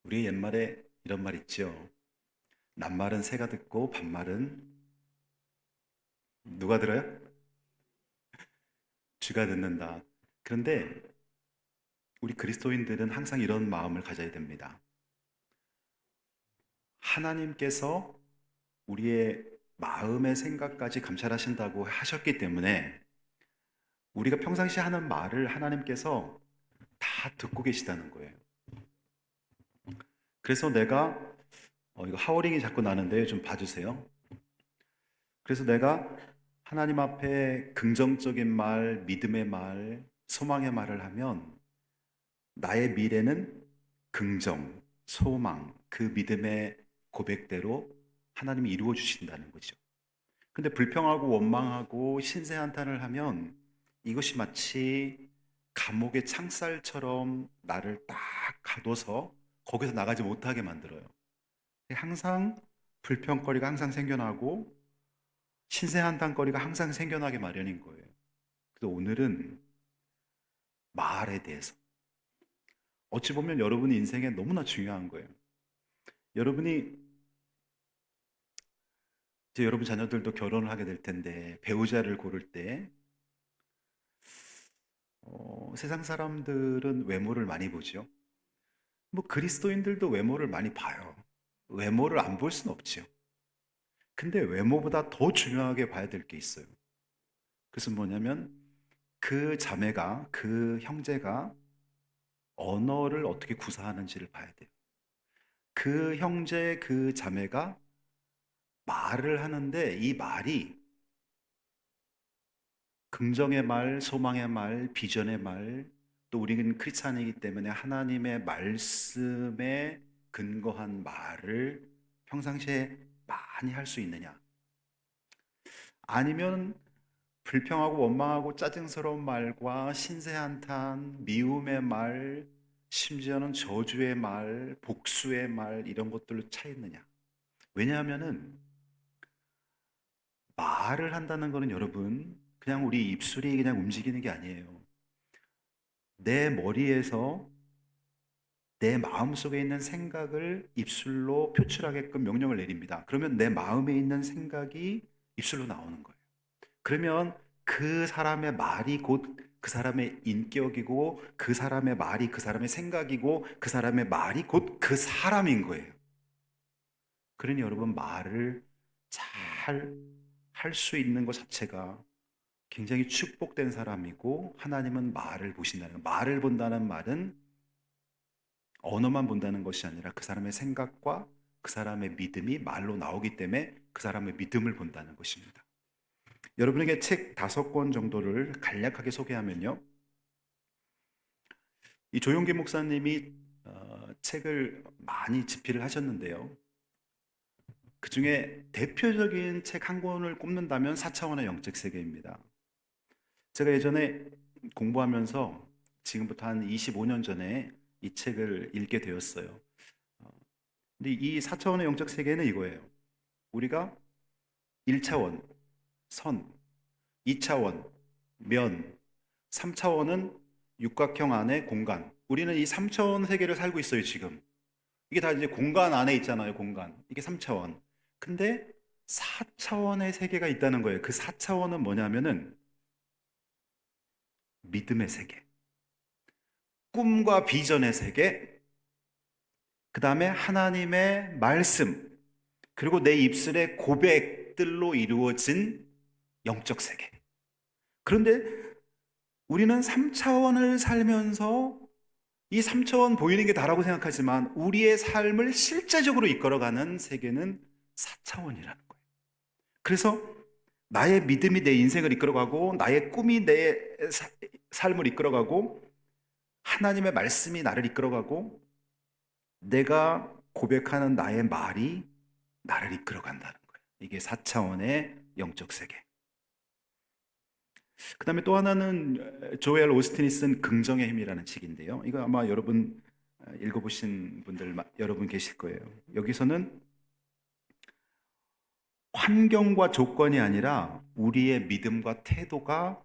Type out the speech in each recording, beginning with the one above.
우리 옛말에 이런 말 있죠. 낱말은 새가 듣고 반말은 누가 들어요? 쥐가 듣는다. 그런데 우리 그리스도인들은 항상 이런 마음을 가져야 됩니다. 하나님께서 우리의 마음의 생각까지 감찰하신다고 하셨기 때문에 우리가 평상시 하는 말을 하나님께서 다 듣고 계시다는 거예요. 그래서 내가 이거 하워링이 자꾸 나는데 좀 봐주세요. 그래서 내가 하나님 앞에 긍정적인 말, 믿음의 말, 소망의 말을 하면 나의 미래는 긍정, 소망, 그 믿음의 고백대로 하나님이 이루어 주신다는 거죠. 근데 불평하고 원망하고 신세한탄을 하면 이것이 마치 감옥의 창살처럼 나를 딱 가둬서 거기서 나가지 못하게 만들어요. 항상 불평거리가 항상 생겨나고 신세한탄거리가 항상 생겨나게 마련인 거예요. 그래서 오늘은 말에 대해서 어찌 보면 여러분의 인생에 너무나 중요한 거예요. 여러분이 이제 여러분 자녀들도 결혼을 하게 될 텐데 배우자를 고를 때 세상 사람들은 외모를 많이 보죠. 뭐 그리스도인들도 외모를 많이 봐요. 외모를 안 볼 수는 없죠. 근데 외모보다 더 중요하게 봐야 될 게 있어요. 그것은 뭐냐면 그 자매가 그 형제가 언어를 어떻게 구사하는지를 봐야 돼요. 그 형제 그 자매가 말을 하는데 이 말이 긍정의 말, 소망의 말, 비전의 말, 또 우리는 크리스찬이기 때문에 하나님의 말씀에 근거한 말을 평상시에 많이 할 수 있느냐? 아니면 불평하고 원망하고 짜증스러운 말과 신세한탄, 미움의 말, 심지어는 저주의 말, 복수의 말 이런 것들로 차 있느냐? 왜냐하면은 말을 한다는 거는 여러분 그냥 우리 입술이 그냥 움직이는 게 아니에요. 내 머리에서 내 마음속에 있는 생각을 입술로 표출하게끔 명령을 내립니다. 그러면 내 마음에 있는 생각이 입술로 나오는 거예요. 그러면 그 사람의 말이 곧 그 사람의 인격이고 그 사람의 말이 그 사람의 생각이고 그 사람의 말이 곧 그 사람인 거예요. 그러니 여러분 말을 잘 할 수 있는 것 자체가 굉장히 축복된 사람이고 하나님은 말을 보신다는 거. 말을 본다는 말은 언어만 본다는 것이 아니라 그 사람의 생각과 그 사람의 믿음이 말로 나오기 때문에 그 사람의 믿음을 본다는 것입니다. 여러분에게 책 5권 정도를 간략하게 소개하면요. 이 조용기 목사님이 책을 많이 집필을 하셨는데요. 그 중에 대표적인 책 한 권을 꼽는다면 4차원의 영적 세계입니다. 제가 예전에 공부하면서 지금부터 한 25년 전에 이 책을 읽게 되었어요. 어, 근데 이 4차원의 영적 세계는 이거예요. 우리가 1차원, 선, 2차원, 면, 3차원은 육각형 안에 공간. 우리는 이 3차원 세계를 살고 있어요, 지금. 이게 다 이제 공간 안에 있잖아요, 공간. 이게 3차원. 근데 4차원의 세계가 있다는 거예요. 그 4차원은 뭐냐면은 믿음의 세계, 꿈과 비전의 세계, 그 다음에 하나님의 말씀, 그리고 내 입술의 고백들로 이루어진 영적 세계. 그런데 우리는 3차원을 살면서 이 3차원 보이는 게 다라고 생각하지만 우리의 삶을 실제적으로 이끌어가는 세계는 4차원이라는 거예요. 그래서 나의 믿음이 내 인생을 이끌어가고 나의 꿈이 내 삶을 이끌어가고 하나님의 말씀이 나를 이끌어가고 내가 고백하는 나의 말이 나를 이끌어간다는 거예요. 이게 4차원의 영적 세계. 그 다음에 또 하나는 조엘 오스틴이 쓴 긍정의 힘이라는 책인데요. 이거 아마 여러분 읽어보신 분들 여러분 계실 거예요. 여기서는 환경과 조건이 아니라 우리의 믿음과 태도가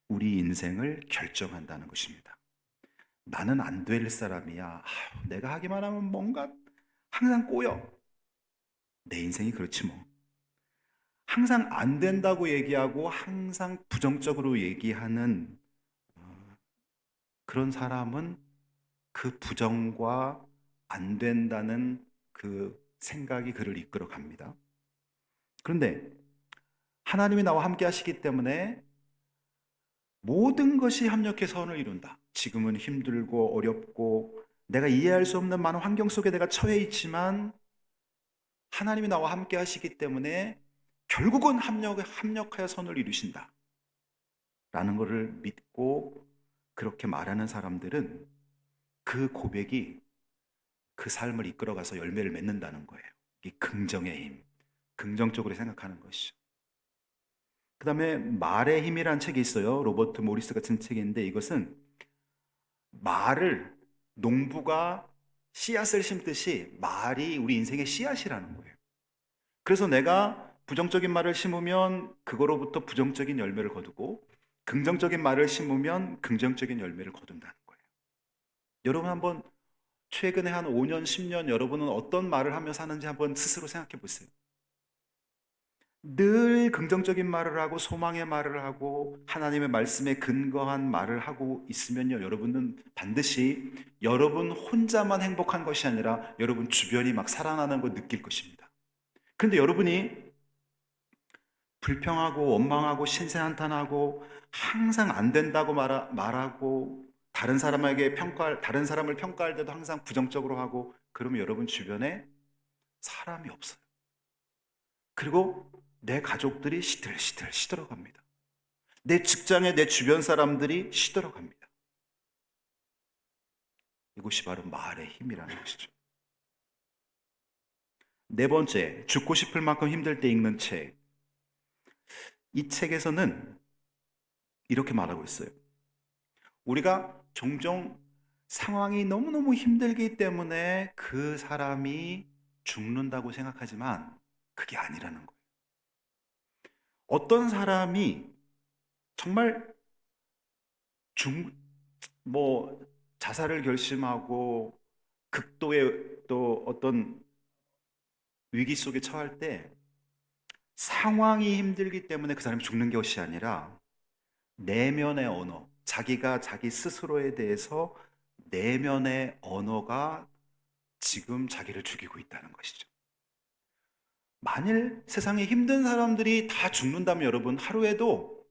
우리 인생을 결정한다는 것입니다. 나는 안 될 사람이야. 내가 하기만 하면 뭔가 항상 꼬여. 내 인생이 그렇지 뭐. 항상 안 된다고 얘기하고 항상 부정적으로 얘기하는 그런 사람은 그 부정과 안 된다는 그 생각이 그를 이끌어 갑니다. 그런데 하나님이 나와 함께 하시기 때문에 모든 것이 합력해 선을 이룬다. 지금은 힘들고 어렵고 내가 이해할 수 없는 많은 환경 속에 내가 처해 있지만 하나님이 나와 함께 하시기 때문에 결국은 합력하여 선을 이루신다. 라는 것을 믿고 그렇게 말하는 사람들은 그 고백이 그 삶을 이끌어가서 열매를 맺는다는 거예요. 이게 긍정의 힘, 긍정적으로 생각하는 것이죠. 그 다음에 말의 힘이라는 책이 있어요. 로버트 모리스 같은 책인데 이것은 말을 농부가 씨앗을 심듯이 말이 우리 인생의 씨앗이라는 거예요. 그래서 내가 부정적인 말을 심으면 그거로부터 부정적인 열매를 거두고 긍정적인 말을 심으면 긍정적인 열매를 거둔다는 거예요. 여러분 한번 최근에 한 5년, 10년 여러분은 어떤 말을 하며 사는지 한번 스스로 생각해 보세요. 늘 긍정적인 말을 하고 소망의 말을 하고 하나님의 말씀에 근거한 말을 하고 있으면요, 여러분은 반드시 여러분 혼자만 행복한 것이 아니라 여러분 주변이 막 살아나는 걸 느낄 것입니다. 그런데 여러분이 불평하고 원망하고 신세한탄하고 항상 안 된다고 말하고 다른 사람을 평가할 때도 항상 부정적으로 하고 그러면 여러분 주변에 사람이 없어요. 그리고 내 가족들이 시들시들 시들어갑니다. 내 직장에 내 주변 사람들이 시들어갑니다. 이것이 바로 말의 힘이라는 것이죠. 네 번째, 죽고 싶을 만큼 힘들 때 읽는 책. 이 책에서는 이렇게 말하고 있어요. 우리가 종종 상황이 너무너무 힘들기 때문에 그 사람이 죽는다고 생각하지만 그게 아니라는 거예요. 어떤 사람이 정말 중, 뭐 자살을 결심하고 극도의 또 어떤 위기 속에 처할 때 상황이 힘들기 때문에 그 사람이 죽는 것이 아니라 내면의 언어, 자기가 자기 스스로에 대해서 내면의 언어가 지금 자기를 죽이고 있다는 것이죠. 만일 세상에 힘든 사람들이 다 죽는다면 여러분 하루에도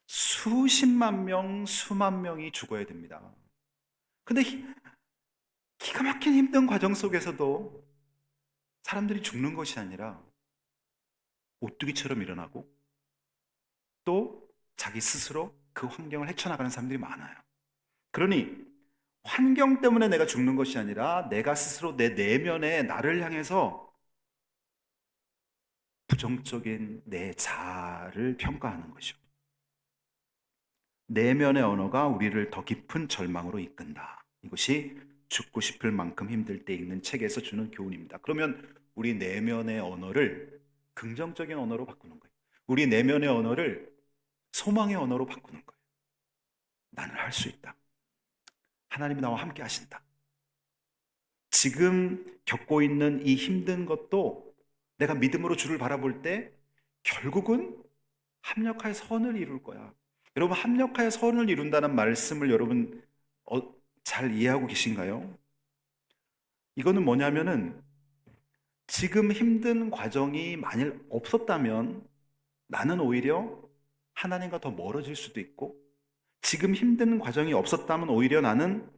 수십만 명, 수만 명이 죽어야 됩니다. 근데 기가 막힌 힘든 과정 속에서도 사람들이 죽는 것이 아니라 오뚜기처럼 일어나고 또 자기 스스로 그 환경을 헤쳐나가는 사람들이 많아요. 그러니 환경 때문에 내가 죽는 것이 아니라 내가 스스로 내 내면에 나를 향해서 부정적인 내 자아를 평가하는 것이죠. 내면의 언어가 우리를 더 깊은 절망으로 이끈다. 이것이 죽고 싶을 만큼 힘들 때 읽는 책에서 주는 교훈입니다. 그러면 우리 내면의 언어를 긍정적인 언어로 바꾸는 거예요. 우리 내면의 언어를 소망의 언어로 바꾸는 거예요. 나는 할 수 있다. 하나님이 나와 함께 하신다. 지금 겪고 있는 이 힘든 것도 내가 믿음으로 주를 바라볼 때 결국은 합력하여 선을 이룰 거야. 여러분, 합력하여 선을 이룬다는 말씀을 여러분 어, 잘 이해하고 계신가요? 이거는 뭐냐면은 지금 힘든 과정이 만일 없었다면 나는 오히려 하나님과 더 멀어질 수도 있고 지금 힘든 과정이 없었다면 오히려 나는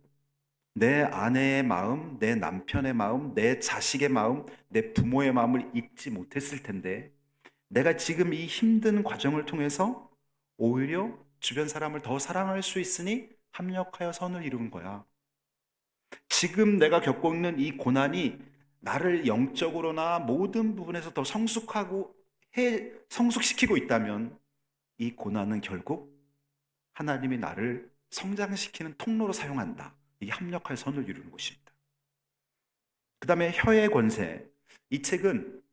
내 아내의 마음, 내 남편의 마음, 내 자식의 마음, 내 부모의 마음을 잊지 못했을 텐데 내가 지금 이 힘든 과정을 통해서 오히려 주변 사람을 더 사랑할 수 있으니 합력하여 선을 이룬 거야. 지금 내가 겪고 있는 이 고난이 나를 영적으로나 모든 부분에서 더 성숙시키고 있다면 이 고난은 결국 하나님이 나를 성장시키는 통로로 사용한다. 이게 합력하여 선을 이루는 것입니다. 그 다음에 혀의 권세. 이 책은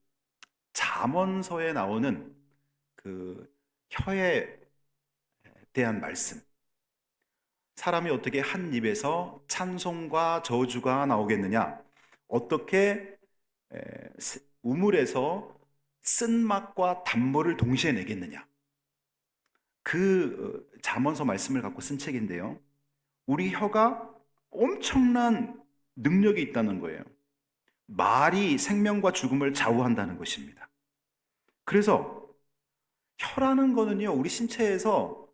잠언서에 나오는 그 혀에 대한 말씀. 사람이 어떻게 한 입에서 찬송과 저주가 나오겠느냐? 어떻게 우물에서 쓴맛과 단물을 동시에 내겠느냐? 그 잠언서 말씀을 갖고 쓴 책인데요. 우리 혀가 엄청난 능력이 있다는 거예요. 말이 생명과 죽음을 좌우한다는 것입니다. 그래서 혀라는 거는요, 우리 신체에서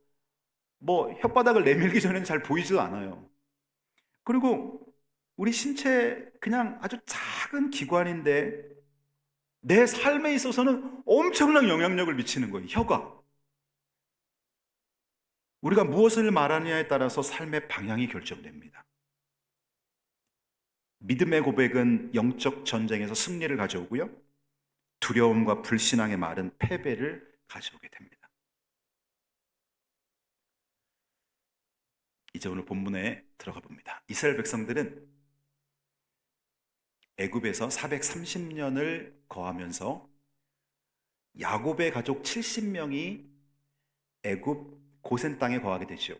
뭐 혓바닥을 내밀기 전에는 잘 보이지도 않아요. 그리고 우리 신체 그냥 아주 작은 기관인데 내 삶에 있어서는 엄청난 영향력을 미치는 거예요, 혀가. 우리가 무엇을 말하느냐에 따라서 삶의 방향이 결정됩니다. 믿음의 고백은 영적 전쟁에서 승리를 가져오고요. 두려움과 불신앙의 말은 패배를 가져오게 됩니다. 이제 오늘 본문에 들어가 봅니다. 이스라엘 백성들은 애굽에서 430년을 거하면서 야곱의 가족 70명이 애굽 고센 땅에 거하게 되죠.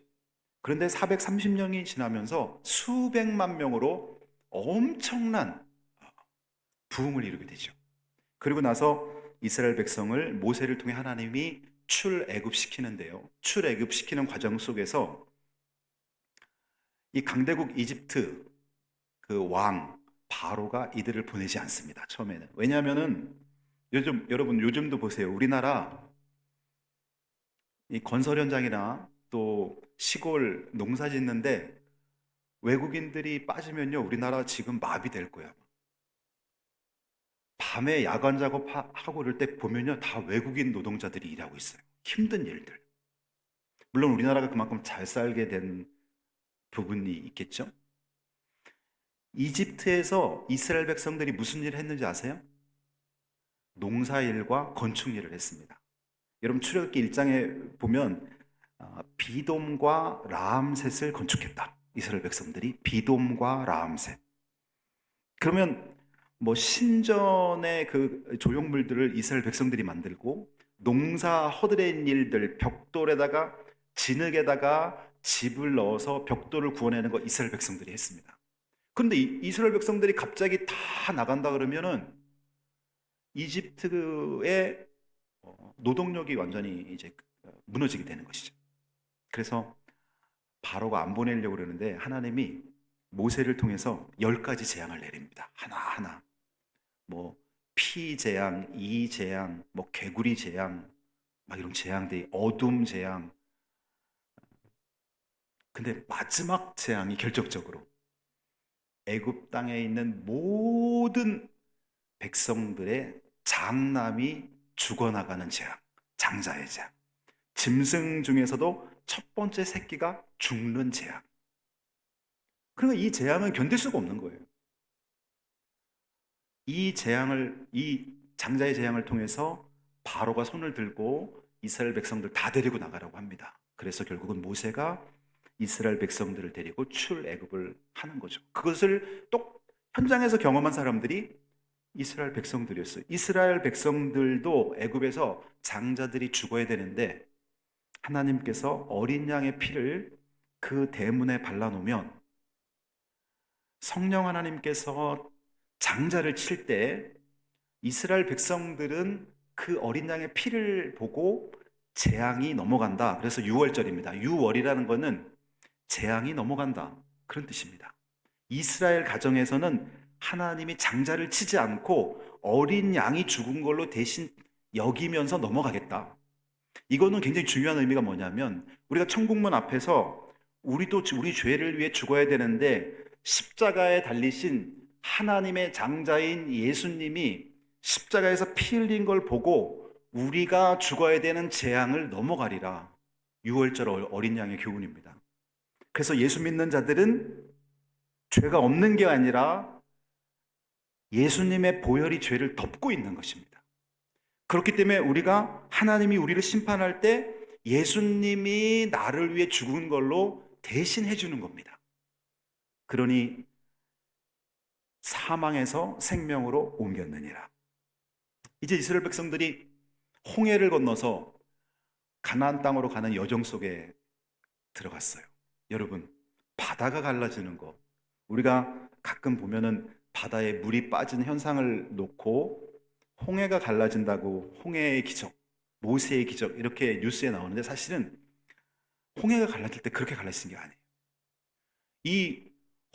그런데 430년이 지나면서 수백만 명으로 엄청난 부흥을 이루게 되죠. 그리고 나서 이스라엘 백성을 모세를 통해 하나님이 출애굽시키는데요. 출애굽시키는 과정 속에서 이 강대국 이집트 그 왕 바로가 이들을 보내지 않습니다. 처음에는. 왜냐하면은 여러분 요즘도 보세요. 우리나라 이 건설 현장이나 또 시골 농사 짓는데 외국인들이 빠지면요, 우리나라 지금 마비될 거야. 밤에 야간 작업하고 그럴 때 보면요, 다 외국인 노동자들이 일하고 있어요. 힘든 일들. 물론 우리나라가 그만큼 잘 살게 된 부분이 있겠죠. 이집트에서 이스라엘 백성들이 무슨 일을 했는지 아세요? 농사일과 건축일을 했습니다. 여러분 출애굽기 1장에 보면 비돔과 라암셋을 건축했다. 이스라엘 백성들이 비돔과 라암셋. 그러면 뭐 신전의 그 조형물들을 이스라엘 백성들이 만들고 농사 허드렛 일들 벽돌에다가 진흙에다가 집을 넣어서 벽돌을 구워내는 거 이스라엘 백성들이 했습니다. 그런데 이스라엘 백성들이 갑자기 다 나간다 그러면은 이집트의 노동력이 완전히 이제 무너지게 되는 것이죠. 그래서 바로가 안 보내려고 그러는데 하나님이 모세를 통해서 10가지 재앙을 내립니다. 하나하나. 뭐 피 재앙, 이 재앙, 뭐 개구리 재앙, 막 이런 재앙들이 어둠 재앙. 근데 마지막 재앙이 결정적으로 애굽 땅에 있는 모든 백성들의 장남이 죽어나가는 재앙, 장자의 재앙. 짐승 중에서도 첫 번째 새끼가 죽는 재앙. 그러니까 이 재앙을 견딜 수가 없는 거예요. 이 장자의 재앙을 통해서 바로가 손을 들고 이스라엘 백성들 다 데리고 나가라고 합니다. 그래서 결국은 모세가 이스라엘 백성들을 데리고 출애굽을 하는 거죠. 그것을 또 현장에서 경험한 사람들이 이스라엘 백성들이었어요. 이스라엘 백성들도 애굽에서 장자들이 죽어야 되는데 하나님께서 어린 양의 피를 그 대문에 발라놓으면 성령 하나님께서 장자를 칠 때 이스라엘 백성들은 그 어린 양의 피를 보고 재앙이 넘어간다. 그래서 유월절입니다. 유월이라는 것은 재앙이 넘어간다. 그런 뜻입니다. 이스라엘 가정에서는 하나님이 장자를 치지 않고 어린 양이 죽은 걸로 대신 여기면서 넘어가겠다. 이거는 굉장히 중요한 의미가 뭐냐면 우리가 천국문 앞에서 우리도 우리 죄를 위해 죽어야 되는데 십자가에 달리신 하나님의 장자인 예수님이 십자가에서 피 흘린 걸 보고 우리가 죽어야 되는 재앙을 넘어가리라. 유월절 어린 양의 교훈입니다. 그래서 예수 믿는 자들은 죄가 없는 게 아니라 예수님의 보혈이 죄를 덮고 있는 것입니다. 그렇기 때문에 우리가 하나님이 우리를 심판할 때 예수님이 나를 위해 죽은 걸로 대신해 주는 겁니다. 그러니 사망에서 생명으로 옮겼느니라. 이제 이스라엘 백성들이 홍해를 건너서 가나안 땅으로 가는 여정 속에 들어갔어요. 여러분, 바다가 갈라지는 거, 우리가 가끔 보면은 바다에 물이 빠진 현상을 놓고 홍해가 갈라진다고 홍해의 기적, 모세의 기적 이렇게 뉴스에 나오는데, 사실은 홍해가 갈라질 때 그렇게 갈라진 게 아니에요. 이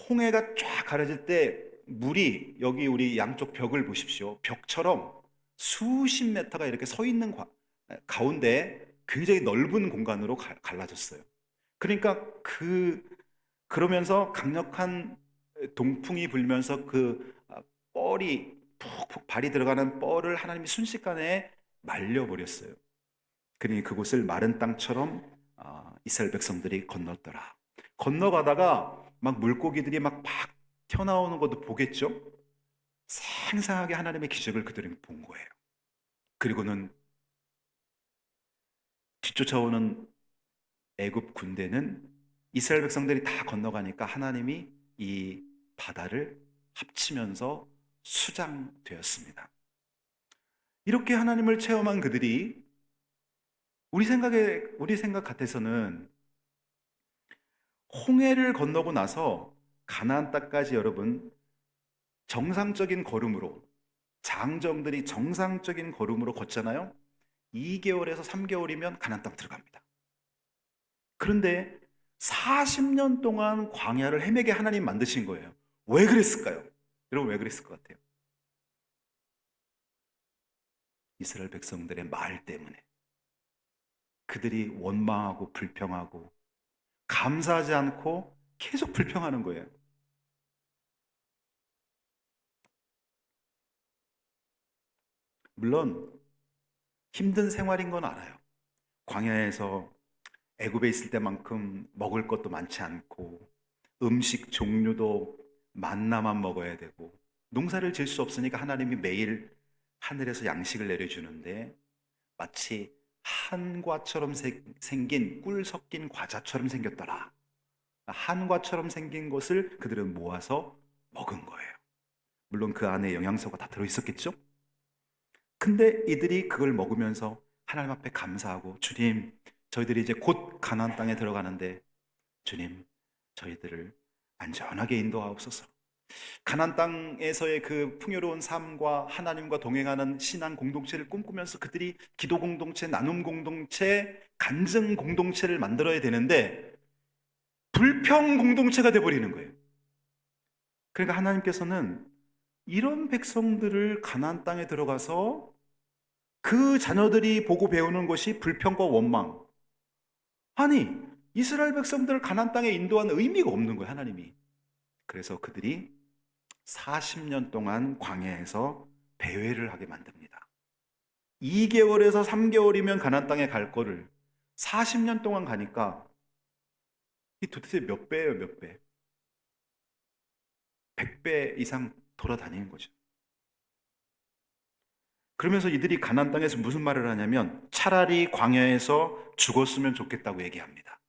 홍해가 쫙 갈라질 때 물이, 여기 우리 양쪽 벽을 보십시오. 벽처럼 수십 메터가 이렇게 서 있는 가운데 굉장히 넓은 공간으로 갈라졌어요. 그러니까 그러면서 강력한 동풍이 불면서 뻘이 푹푹 발이 들어가는 뻘을 하나님이 순식간에 말려버렸어요. 그러니 그곳을 마른 땅처럼 이스라엘 백성들이 건넜더라. 건너가다가 막 물고기들이 막 튀어나오는 것도 보겠죠? 생생하게 하나님의 기적을 그들은 본 거예요. 그리고는 뒤쫓아오는 애굽 군대는 이스라엘 백성들이 다 건너가니까 하나님이 이 바다를 합치면서 수장되었습니다. 이렇게 하나님을 체험한 그들이 우리 생각 같아서는 홍해를 건너고 나서 가나안 땅까지, 여러분, 정상적인 걸음으로, 장정들이 정상적인 걸음으로 걷잖아요. 2개월에서 3개월이면 가나안 땅 들어갑니다. 그런데 40년 동안 광야를 헤매게 하나님 만드신 거예요. 왜 그랬을까요? 여러분, 왜 그랬을 것 같아요? 이스라엘 백성들의 말 때문에. 그들이 원망하고 불평하고 감사하지 않고 계속 불평하는 거예요. 물론 힘든 생활인 건 알아요. 광야에서 애굽에 있을 때만큼 먹을 것도 많지 않고 음식 종류도 만나만 먹어야 되고 농사를 지을 수 없으니까 하나님이 매일 하늘에서 양식을 내려주는데, 마치 한과처럼 생긴 꿀 섞인 과자처럼 생겼더라. 한과처럼 생긴 것을 그들은 모아서 먹은 거예요. 물론 그 안에 영양소가 다 들어있었겠죠? 근데 이들이 그걸 먹으면서 하나님 앞에 감사하고, 주님, 저희들이 이제 곧 가나안 땅에 들어가는데 주님, 저희들을 안전하게 인도하옵소서. 가나안 땅에서의 그 풍요로운 삶과 하나님과 동행하는 신앙 공동체를 꿈꾸면서 그들이 기도 공동체, 나눔 공동체, 간증 공동체를 만들어야 되는데 불평 공동체가 돼버리는 거예요. 그러니까 하나님께서는 이런 백성들을 가나안 땅에 들어가서 그 자녀들이 보고 배우는 것이 불평과 원망. 아니, 이스라엘 백성들을 가나안 땅에 인도한 의미가 없는 거예요, 하나님이. 그래서 그들이 40년 동안 광야에서 배회를 하게 만듭니다. 2개월에서 3개월이면 가나안 땅에 갈 거를 40년 동안 가니까 이 도대체 몇 배예요, 몇 배? 100배 이상 돌아다니는 거죠. 그러면서 이들이 가나안 땅에서 무슨 말을 하냐면 차라리 광야에서 죽었으면 좋겠다고 얘기합니다.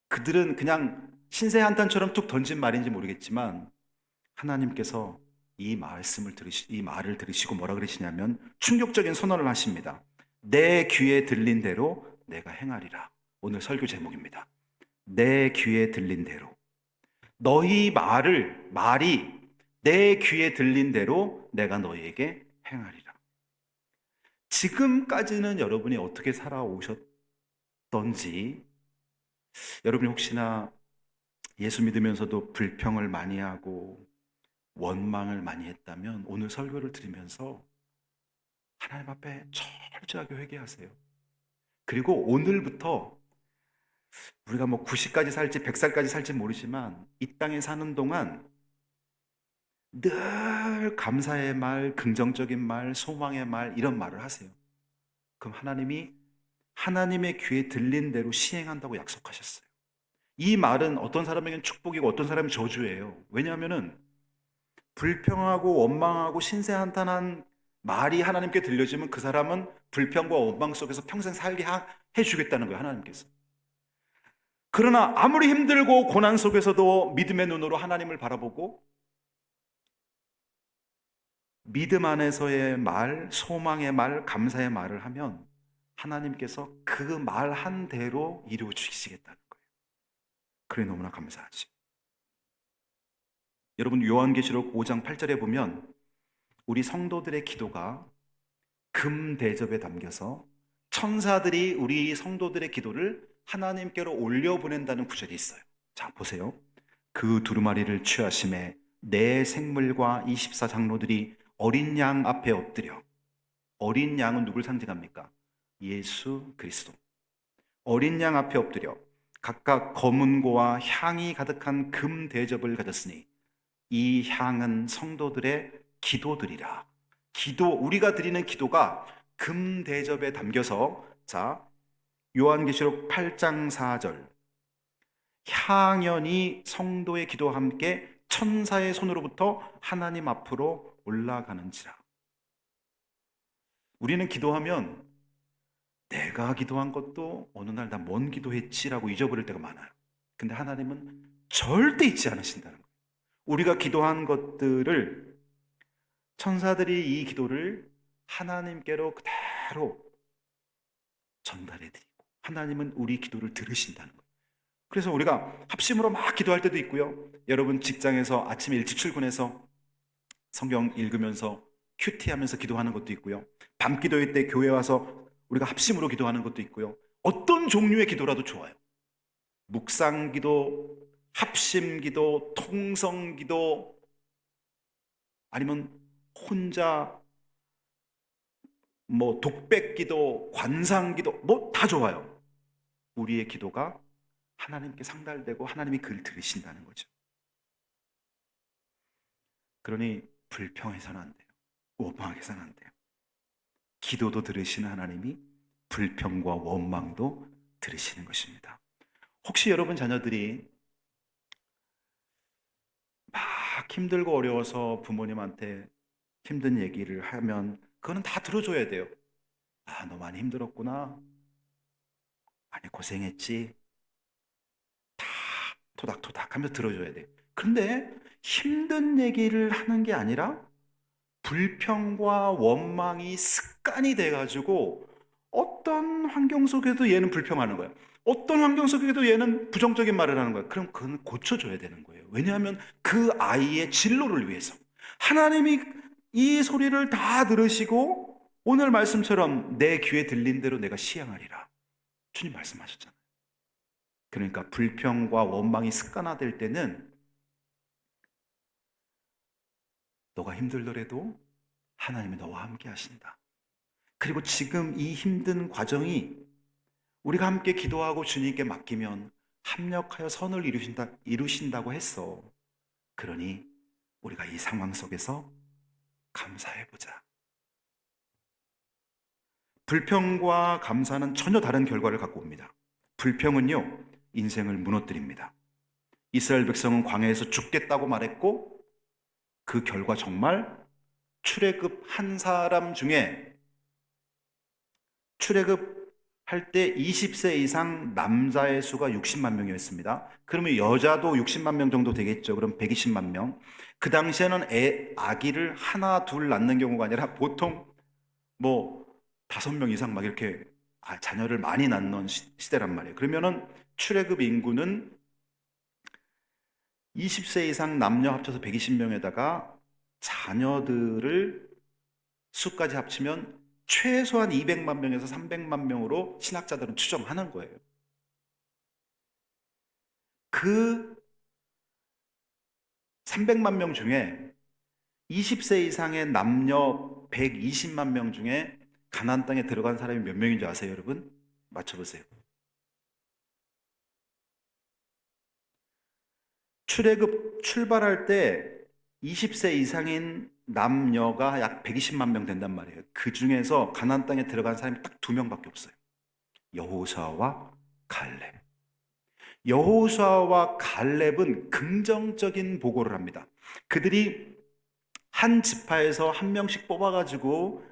그들은 그냥 신세 한탄처럼 툭 던진 말인지 모르겠지만 하나님께서 이 말을 들으시고 뭐라 그러시냐면 충격적인 선언을 하십니다. 내 귀에 들린 대로 내가 행하리라. 오늘 설교 제목입니다. 내 귀에 들린 대로. 너희 말이 내 귀에 들린 대로 내가 너희에게 행하리라. 지금까지는 여러분이 어떻게 살아오셨던지, 여러분이 혹시나 예수 믿으면서도 불평을 많이 하고 원망을 많이 했다면 오늘 설교를 들으면서 하나님 앞에 철저하게 회개하세요. 그리고 오늘부터 우리가 뭐 90까지 살지 100살까지 살지 모르지만 이 땅에 사는 동안 늘 감사의 말, 긍정적인 말, 소망의 말, 이런 말을 하세요. 그럼 하나님이 하나님의 귀에 들린 대로 시행한다고 약속하셨어요. 이 말은 어떤 사람에게는 축복이고 어떤 사람은 저주예요. 왜냐하면은 불평하고 원망하고 신세한탄한 말이 하나님께 들려지면 그 사람은 불평과 원망 속에서 평생 살게 해주겠다는 거예요, 하나님께서. 그러나 아무리 힘들고 고난 속에서도 믿음의 눈으로 하나님을 바라보고 믿음 안에서의 말, 소망의 말, 감사의 말을 하면 하나님께서 그 말 한 대로 이루어 주시겠다는 거예요. 그래 너무나 감사하지. 여러분 요한계시록 5장 8절에 보면 우리 성도들의 기도가 금 대접에 담겨서 천사들이 우리 성도들의 기도를 하나님께로 올려보낸다는 구절이 있어요. 자 보세요. 그 두루마리를 취하심에 내 생물과 24장로들이 어린 양 앞에 엎드려. 어린 양은 누굴 상징합니까? 예수 그리스도. 어린 양 앞에 엎드려 각각 검은고와 향이 가득한 금 대접을 가졌으니 이 향은 성도들의 기도들이라. 우리가 드리는 기도가 금 대접에 담겨서, 자, 요한계시록 8장 4절. 향연이 성도의 기도와 함께 천사의 손으로부터 하나님 앞으로 올라가는지라. 우리는 기도하면 내가 기도한 것도 어느 날 나 뭔 기도했지라고 잊어버릴 때가 많아요. 근데 하나님은 절대 잊지 않으신다는 거예요. 우리가 기도한 것들을 천사들이 이 기도를 하나님께로 그대로 전달해드리고 하나님은 우리 기도를 들으신다는 거예요. 그래서 우리가 합심으로 막 기도할 때도 있고요. 여러분 직장에서 아침에 일찍 출근해서 성경 읽으면서 큐티하면서 기도하는 것도 있고요. 밤 기도회 때 교회 와서 우리가 합심으로 기도하는 것도 있고요. 어떤 종류의 기도라도 좋아요. 묵상 기도, 합심 기도, 통성 기도, 아니면 혼자 뭐 독백 기도, 관상 기도, 뭐 다 좋아요. 우리의 기도가 하나님께 상달되고 하나님이 그를 들으신다는 거죠. 그러니 불평해서는 안 돼요. 원망해서는 안 돼요. 기도도 들으시는 하나님이 불평과 원망도 들으시는 것입니다. 혹시 여러분 자녀들이 막 힘들고 어려워서 부모님한테 힘든 얘기를 하면 그거는 다 들어줘야 돼요. 아, 너 많이 힘들었구나. 많이 고생했지. 다 토닥토닥 하면서 들어줘야 돼요. 그런데 힘든 얘기를 하는 게 아니라 불평과 원망이 습관이 돼가지고 어떤 환경 속에도 얘는 불평하는 거예요. 어떤 환경 속에도 얘는 부정적인 말을 하는 거예요. 그럼 그건 고쳐줘야 되는 거예요. 왜냐하면 그 아이의 진로를 위해서 하나님이 이 소리를 다 들으시고 오늘 말씀처럼 내 귀에 들린 대로 내가 시행하리라 주님 말씀하셨잖아요. 그러니까 불평과 원망이 습관화될 때는 너가 힘들더라도 하나님이 너와 함께 하신다. 그리고 지금 이 힘든 과정이 우리가 함께 기도하고 주님께 맡기면 합력하여 선을 이루신다고 했어. 그러니 우리가 이 상황 속에서 감사해보자. 불평과 감사는 전혀 다른 결과를 갖고 옵니다. 불평은요, 인생을 무너뜨립니다. 이스라엘 백성은 광야에서 죽겠다고 말했고 그 결과 정말 출애굽 한 사람 중에 출애굽할 때 20세 이상 남자의 수가 60만 명이었습니다. 그러면 여자도 60만 명 정도 되겠죠. 그럼 120만 명. 그 당시에는 아기를 하나 둘 낳는 경우가 아니라 보통 뭐 5명 이상 막 이렇게 자녀를 많이 낳는 시대란 말이에요. 그러면은 출애굽 인구는 20세 이상 남녀 합쳐서 120명에다가 자녀들을 수까지 합치면 최소한 200만 명에서 300만 명으로 신학자들은 추정하는 거예요. 그 300만 명 중에 20세 이상의 남녀 120만 명 중에 가나안 땅에 들어간 사람이 몇 명인 줄 아세요, 여러분? 맞춰보세요. 출애굽 출발할 때 20세 이상인 남녀가 약 120만 명 된단 말이에요. 그 중에서 가나안 땅에 들어간 사람이 딱 2명밖에 없어요. 여호수아와 갈렙. 여호수아와 갈렙은 긍정적인 보고를 합니다. 그들이 한 지파에서 한 명씩 뽑아가지고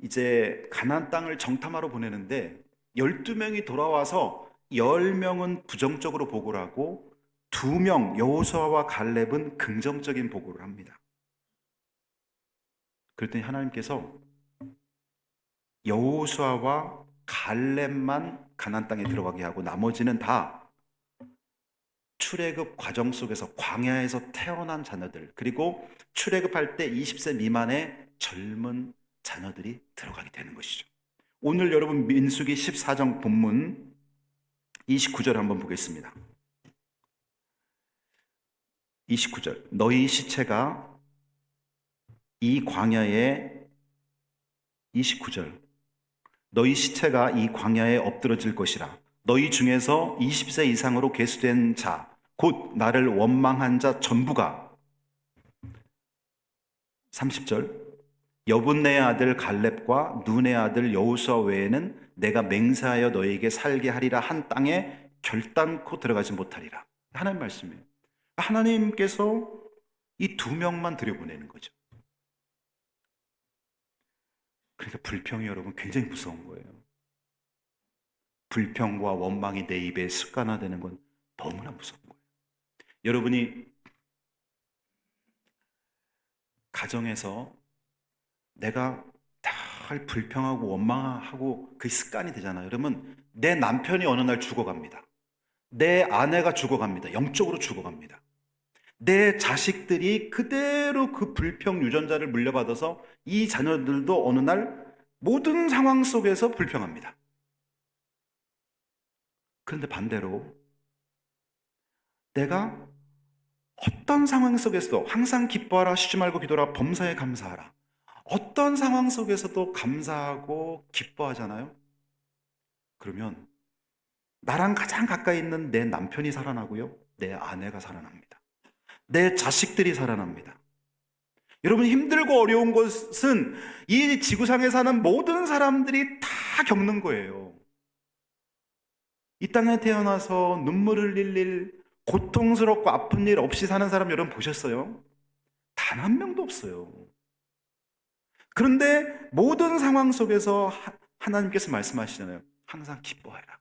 이제 가나안 땅을 정탐하러 보내는데 12명이 돌아와서 10명은 부정적으로 보고를 하고 2명 여호수아와 갈렙은 긍정적인 보고를 합니다. 그랬더니 하나님께서 여호수아와 갈렙만 가나안 땅에 들어가게 하고 나머지는 다 출애굽 과정 속에서 광야에서 태어난 자녀들, 그리고 출애굽할 때 20세 미만의 젊은 자녀들이 들어가게 되는 것이죠. 오늘 여러분 민수기 14장 본문 29절 한번 보겠습니다. 29절. 너희 시체가 이 광야에 29절. 너희 시체가 이 광야에 엎드러질 것이라. 너희 중에서 20세 이상으로 계수된 자, 곧 나를 원망한 자 전부가 30절. 여분네의 아들 갈렙과 눈의 아들 여호수아 외에는 내가 맹세하여 너희에게 살게 하리라 한 땅에 결단코 들어가지 못하리라. 하나님 말씀이에요. 하나님께서 이 두 명만 들여보내는 거죠. 그러니까 불평이 여러분 굉장히 무서운 거예요. 불평과 원망이 내 입에 습관화되는 건 너무나 무서운 거예요. 여러분이 가정에서 내가 늘 불평하고 원망하고 그 습관이 되잖아요. 여러분, 내 남편이 어느 날 죽어갑니다. 내 아내가 죽어갑니다. 영적으로 죽어갑니다. 내 자식들이 그대로 그 불평 유전자를 물려받아서 이 자녀들도 어느 날 모든 상황 속에서 불평합니다. 그런데 반대로 내가 어떤 상황 속에서도 항상 기뻐하라, 쉬지 말고 기도하라, 범사에 감사하라. 어떤 상황 속에서도 감사하고 기뻐하잖아요. 그러면 나랑 가장 가까이 있는 내 남편이 살아나고요, 내 아내가 살아납니다. 내 자식들이 살아납니다. 여러분, 힘들고 어려운 것은 이 지구상에 사는 모든 사람들이 다 겪는 거예요. 이 땅에 태어나서 눈물 흘릴 일, 고통스럽고 아픈 일 없이 사는 사람 여러분 보셨어요? 단 한 명도 없어요. 그런데 모든 상황 속에서 하나님께서 말씀하시잖아요. 항상 기뻐해라.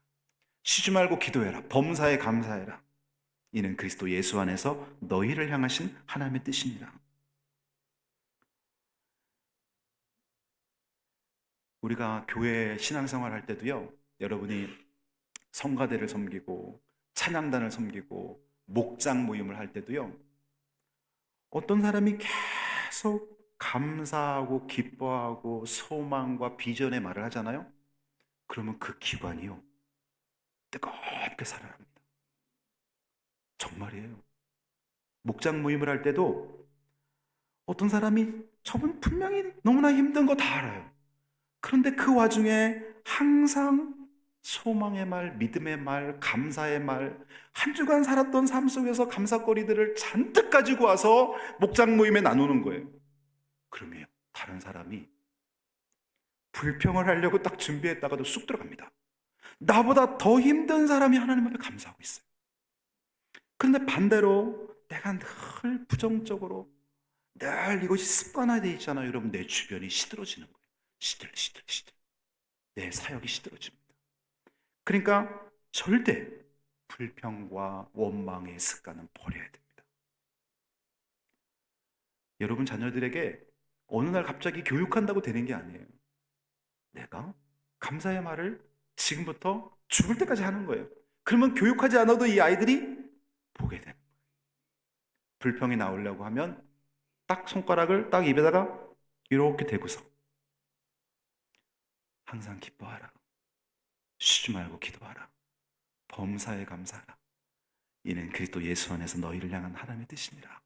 쉬지 말고 기도해라. 범사에 감사해라. 이는 그리스도 예수 안에서 너희를 향하신 하나님의 뜻이니라. 우리가 교회 신앙생활 할 때도요, 여러분이 성가대를 섬기고 찬양단을 섬기고 목장 모임을 할 때도요, 어떤 사람이 계속 감사하고 기뻐하고 소망과 비전의 말을 하잖아요. 그러면 그 기관이요, 뜨겁게 살아납니다. 정말이에요. 목장 모임을 할 때도 어떤 사람이 저분 분명히 너무나 힘든 거 다 알아요. 그런데 그 와중에 항상 소망의 말, 믿음의 말, 감사의 말, 한 주간 살았던 삶 속에서 감사거리들을 잔뜩 가지고 와서 목장 모임에 나누는 거예요. 그러면 다른 사람이 불평을 하려고 딱 준비했다가도 쑥 들어갑니다. 나보다 더 힘든 사람이 하나님 앞에 감사하고 있어요. 그런데 반대로 내가 늘 부정적으로 늘 이것이 습관화되어 있잖아요. 여러분, 내 주변이 시들어지는 거예요. 시들. 내 사역이 시들어집니다. 그러니까 절대 불평과 원망의 습관은 버려야 됩니다. 여러분 자녀들에게 어느 날 갑자기 교육한다고 되는 게 아니에요. 내가 감사의 말을 지금부터 죽을 때까지 하는 거예요. 그러면 교육하지 않아도 이 아이들이 보게 되는 거예요. 불평이 나오려고 하면 딱 손가락을 딱 입에다가 이렇게 대고서 항상 기뻐하라. 쉬지 말고 기도하라. 범사에 감사하라. 이는 그리스도 예수 안에서 너희를 향한 하나님의 뜻이니라.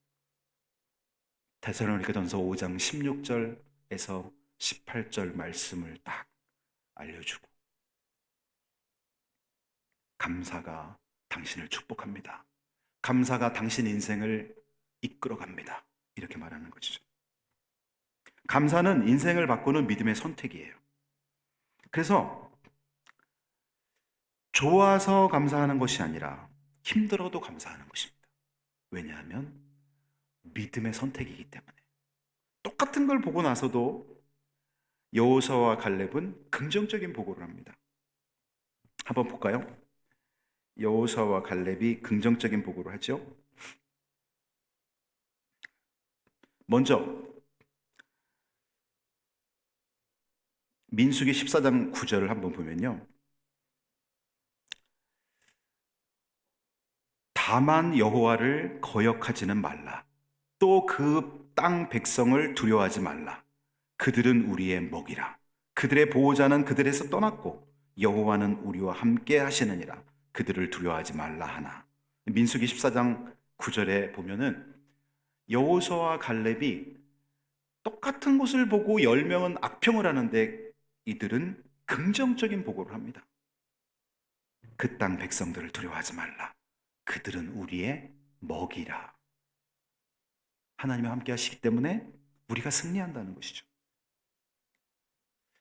데살로니가전서 5장 16절에서 18절 말씀을 딱 알려주고, 감사가 당신을 축복합니다. 감사가 당신 인생을 이끌어갑니다. 이렇게 말하는 것이죠. 감사는 인생을 바꾸는 믿음의 선택이에요. 그래서 좋아서 감사하는 것이 아니라 힘들어도 감사하는 것입니다. 왜냐하면 믿음의 선택이기 때문에. 똑같은 걸 보고 나서도 여호수아와 갈렙은 긍정적인 보고를 합니다. 한번 볼까요? 여호수아와 갈렙이 긍정적인 보고를 하죠. 먼저 민수기 14장 9절을 한번 보면요, 다만 여호와를 거역하지는 말라. 또 그 땅 백성을 두려워하지 말라. 그들은 우리의 먹이라. 그들의 보호자는 그들에서 떠났고 여호와는 우리와 함께 하시느니라. 그들을 두려워하지 말라 하나. 민수기 14장 9절에 보면은 여호수아와 갈렙이 똑같은 곳을 보고 10명은 악평을 하는데 이들은 긍정적인 보고를 합니다. 그 땅 백성들을 두려워하지 말라. 그들은 우리의 먹이라. 하나님과 함께 하시기 때문에 우리가 승리한다는 것이죠.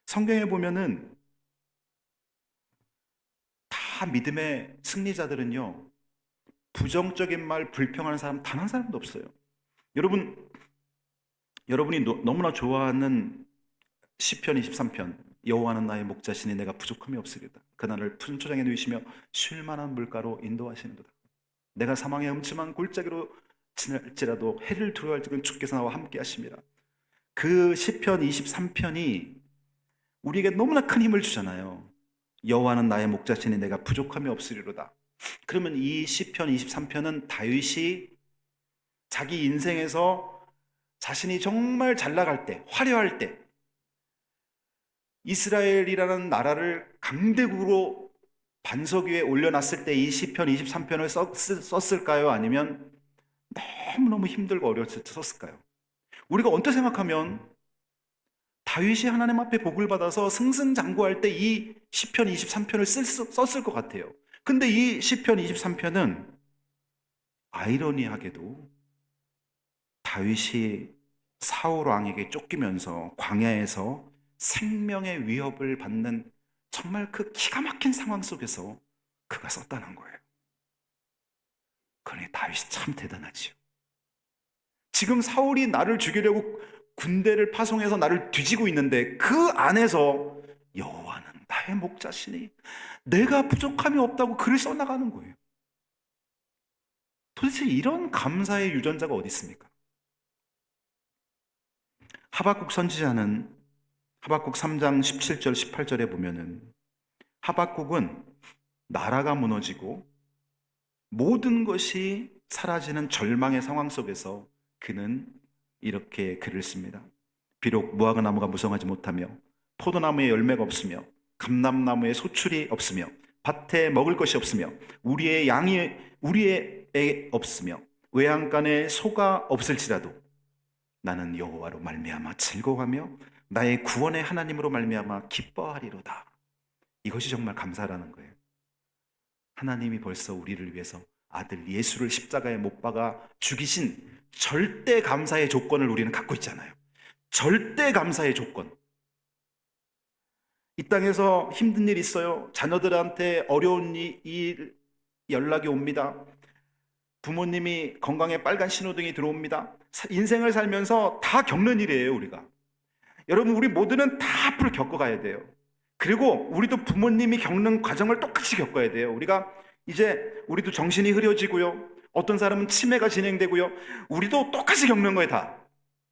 성경에 보면은 다 믿음의 승리자들은요, 부정적인 말, 불평하는 사람 단 한 사람도 없어요. 여러분이 너무나 좋아하는 시편 23편, 여호와는 나의 목자시니 내가 부족함이 없으리다. 그날을 푸른 초장에 누이시며 쉴 만한 물가로 인도하시는도다. 내가 사망의 음침한 골짜기로 지날지라도 해를 두려워할지는 주께서 나와 함께 하심이라. 그 시편 23편이 우리에게 너무나 큰 힘을 주잖아요. 여호와는 나의 목자시니 내가 부족함이 없으리로다. 그러면 이 시편 23편은 다윗이 자기 인생에서 자신이 정말 잘 나갈 때, 화려할 때, 이스라엘이라는 나라를 강대국으로 반석 위에 올려놨을 때 이 시편 23편을 썼을까요? 아니면 너무너무 힘들고 어려웠을 때 썼을까요? 우리가 언뜻 생각하면 다윗이 하나님 앞에 복을 받아서 승승장구할 때 이 시편 23편을 썼을 것 같아요. 근데 이 시편 23편은 아이러니하게도 다윗이 사울 왕에게 쫓기면서 광야에서 생명의 위협을 받는 정말 그 기가 막힌 상황 속에서 그가 썼다는 거예요. 그러니 다윗이 참 대단하지요. 지금 사울이 나를 죽이려고 군대를 파송해서 나를 뒤지고 있는데 그 안에서 여호와는 나의 목자시니 내가 부족함이 없다고 글을 써나가는 거예요. 도대체 이런 감사의 유전자가 어디 있습니까? 하박국 선지자는 하박국 3장 17절 18절에 보면은 하박국은 나라가 무너지고 모든 것이 사라지는 절망의 상황 속에서 그는 이렇게 글을 씁니다. 비록 무화과 나무가 무성하지 못하며 포도나무에 열매가 없으며 감람나무에 소출이 없으며 밭에 먹을 것이 없으며 우리의 애 없으며 외양간에 소가 없을지라도 나는 여호와로 말미암아 즐거워하며 나의 구원의 하나님으로 말미암아 기뻐하리로다. 이것이 정말 감사라는 거예요. 하나님이 벌써 우리를 위해서 아들 예수를 십자가에 못 박아 죽이신 절대 감사의 조건을 우리는 갖고 있잖아요. 절대 감사의 조건. 이 땅에서 힘든 일 있어요. 자녀들한테 어려운 일 연락이 옵니다. 부모님이 건강에 빨간 신호등이 들어옵니다. 인생을 살면서 다 겪는 일이에요, 우리가. 여러분, 우리 모두는 다 앞으로 겪어가야 돼요. 그리고 우리도 부모님이 겪는 과정을 똑같이 겪어야 돼요. 우리도 정신이 흐려지고요. 어떤 사람은 치매가 진행되고요. 우리도 똑같이 겪는 거예요, 다.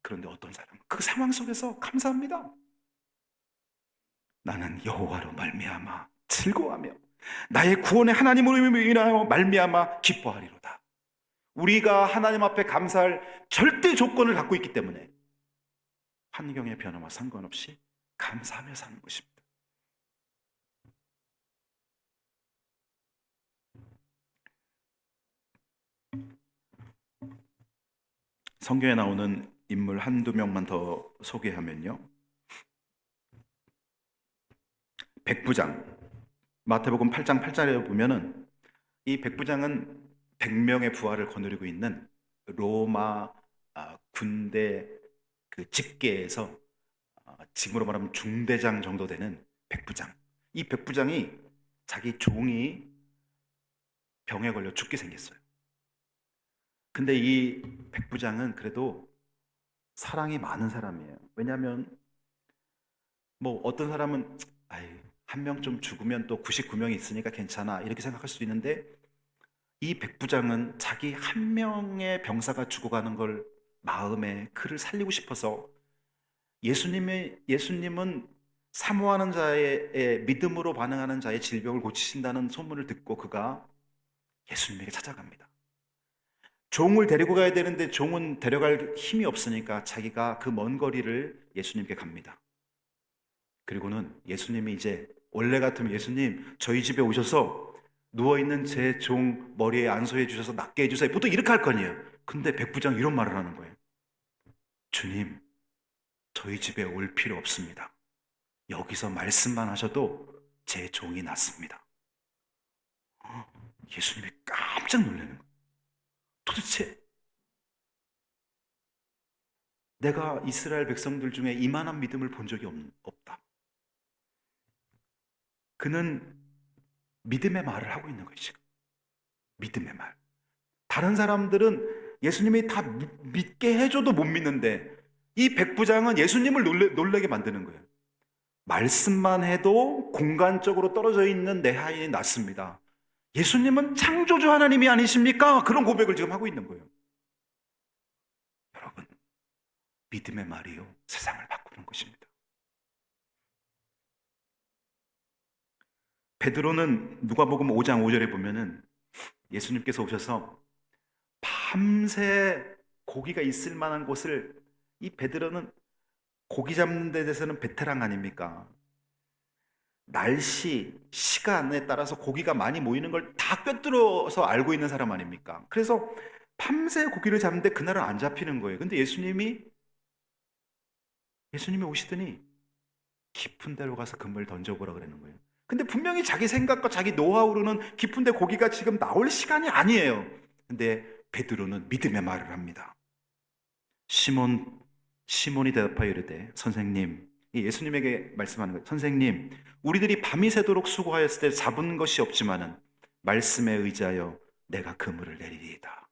그런데 어떤 사람은 그 상황 속에서 감사합니다. 나는 여호와로 말미암아 즐거워하며 나의 구원의 하나님으로 인하여 말미암아 기뻐하리로다. 우리가 하나님 앞에 감사할 절대 조건을 갖고 있기 때문에 환경의 변화와 상관없이 감사하며 사는 것입니다. 성경에 나오는 인물 한두 명만 더 소개하면요. 백부장, 마태복음 8장 8절에 보면은 이 백부장은 100명의 부하를 거느리고 있는 로마 군대 그 집계에서 지금으로 말하면 중대장 정도 되는 백부장. 이 백부장이 자기 종이 병에 걸려 죽게 생겼어요. 근데 이 백부장은 그래도 사랑이 많은 사람이에요. 왜냐하면 뭐 어떤 사람은 한 명 좀 죽으면 또 99명이 있으니까 괜찮아 이렇게 생각할 수도 있는데 이 백부장은 자기 한 명의 병사가 죽어가는 걸 마음에 그를 살리고 싶어서 예수님은 사모하는 자의 믿음으로 반응하는 자의 질병을 고치신다는 소문을 듣고 그가 예수님에게 찾아갑니다. 종을 데리고 가야 되는데 종은 데려갈 힘이 없으니까 자기가 그 먼 거리를 예수님께 갑니다. 그리고는 예수님이 이제 원래 같으면 예수님 저희 집에 오셔서 누워있는 제 종 머리에 안수해 주셔서 낫게 해주세요. 보통 이렇게 할 거 아니에요. 근데 백부장 이런 말을 하는 거예요. 주님, 저희 집에 올 필요 없습니다. 여기서 말씀만 하셔도 제 종이 낫습니다. 예수님이 깜짝 놀라는 거예요. 도대체 내가 이스라엘 백성들 중에 이만한 믿음을 본 적이 없다. 그는 믿음의 말을 하고 있는 거예요, 지금. 믿음의 말. 다른 사람들은 예수님이 다 믿게 해줘도 못 믿는데 이 백부장은 예수님을 놀라게 만드는 거예요. 말씀만 해도 공간적으로 떨어져 있는 내 하인이 낫습니다. 예수님은 창조주 하나님이 아니십니까? 그런 고백을 지금 하고 있는 거예요. 여러분, 믿음의 말이요, 세상을 바꾸는 것입니다. 베드로는 누가복음 5장 5절에 보면은 예수님께서 오셔서 밤새 고기가 있을 만한 곳을, 이 베드로는 고기 잡는 데 대해서는 베테랑 아닙니까? 날씨, 시간에 따라서 고기가 많이 모이는 걸 다 꿰뚫어서 알고 있는 사람 아닙니까? 그래서 밤새 고기를 잡는데 그날은 안 잡히는 거예요. 근데 예수님이 오시더니 깊은 데로 가서 그물 던져보라 그러는 거예요. 근데 분명히 자기 생각과 자기 노하우로는 깊은 데 고기가 지금 나올 시간이 아니에요. 근데 베드로는 믿음의 말을 합니다. 시몬이 대답하여 이르되 선생님, 예수님에게 말씀하는 거예요. 선생님, 우리들이 밤이 새도록 수고하였을 때 잡은 것이 없지만은 말씀에 의지하여 내가 그물을 내리리이다.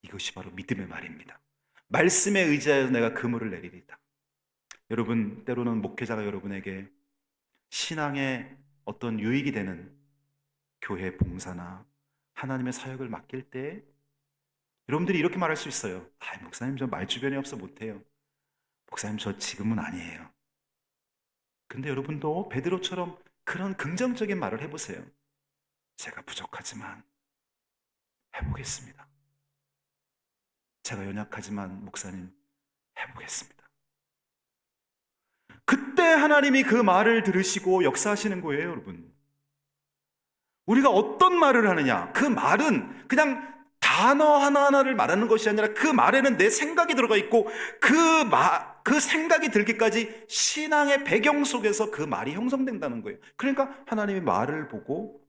이것이 바로 믿음의 말입니다. 말씀에 의지하여 내가 그물을 내리리이다. 여러분, 때로는 목회자가 여러분에게 신앙의 어떤 유익이 되는 교회 봉사나 하나님의 사역을 맡길 때 여러분들이 이렇게 말할 수 있어요. 목사님, 저 말주변이 없어 못해요. 목사님, 저 지금은 아니에요. 근데 여러분도 베드로처럼 그런 긍정적인 말을 해보세요. 제가 부족하지만 해보겠습니다. 제가 연약하지만 목사님 해보겠습니다. 그때 하나님이 그 말을 들으시고 역사하시는 거예요, 여러분. 우리가 어떤 말을 하느냐, 그 말은 그냥 단어 하나하나를 말하는 것이 아니라 그 말에는 내 생각이 들어가 있고 그 생각이 들기까지 신앙의 배경 속에서 그 말이 형성된다는 거예요. 그러니까 하나님이 말을 보고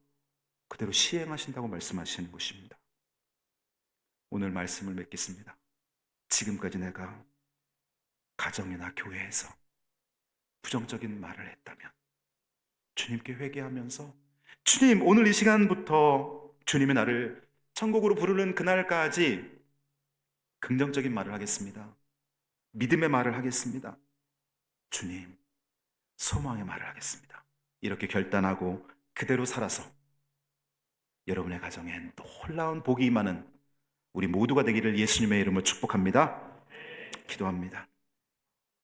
그대로 시행하신다고 말씀하시는 것입니다. 오늘 말씀을 맺겠습니다. 지금까지 내가 가정이나 교회에서 부정적인 말을 했다면 주님께 회개하면서 주님, 오늘 이 시간부터 주님이 나를 천국으로 부르는 그날까지 긍정적인 말을 하겠습니다. 믿음의 말을 하겠습니다. 주님, 소망의 말을 하겠습니다. 이렇게 결단하고 그대로 살아서 여러분의 가정에 놀라운 복이 임하는 우리 모두가 되기를 예수님의 이름으로 축복합니다. 기도합니다.